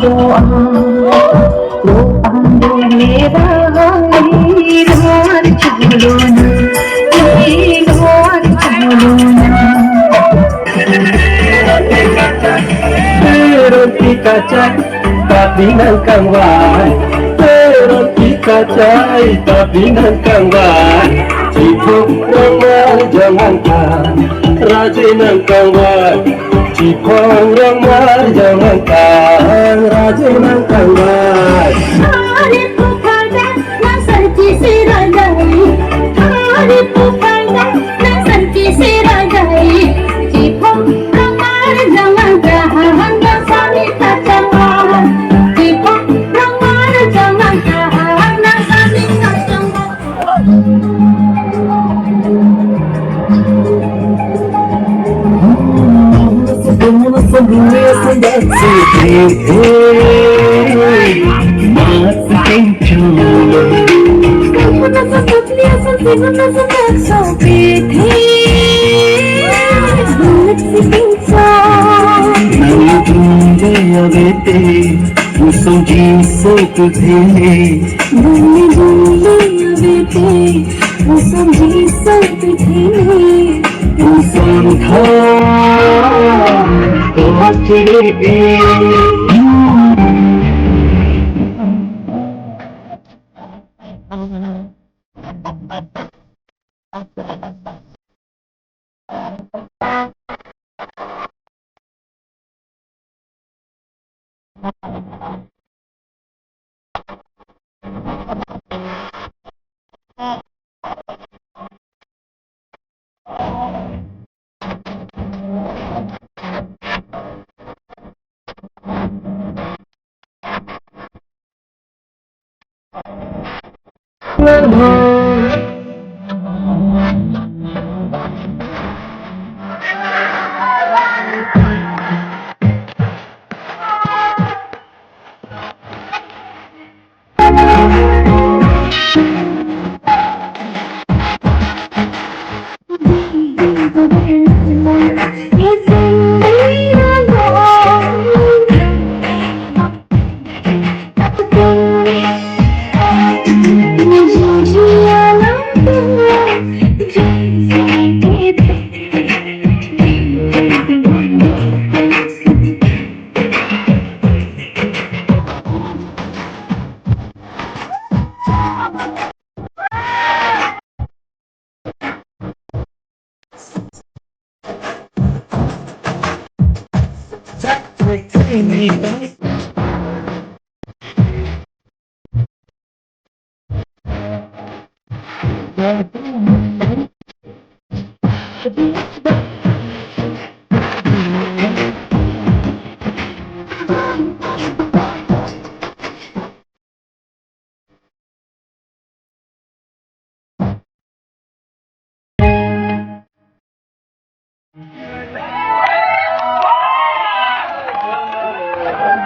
doa doa मेरा हीरार चलो ना हीरार चलो ना roti kacang tapi nangkang wan roti kacang tapi nangkang wan cipok ramah jangankan rajin nangkang wan cipok ramah jangankan rajin nangkang wan hari pupada nasar kisi rajai hari pupada nasar kisi rajai cipok ramah jangankan o som de santo rei, o som de santo rei, o som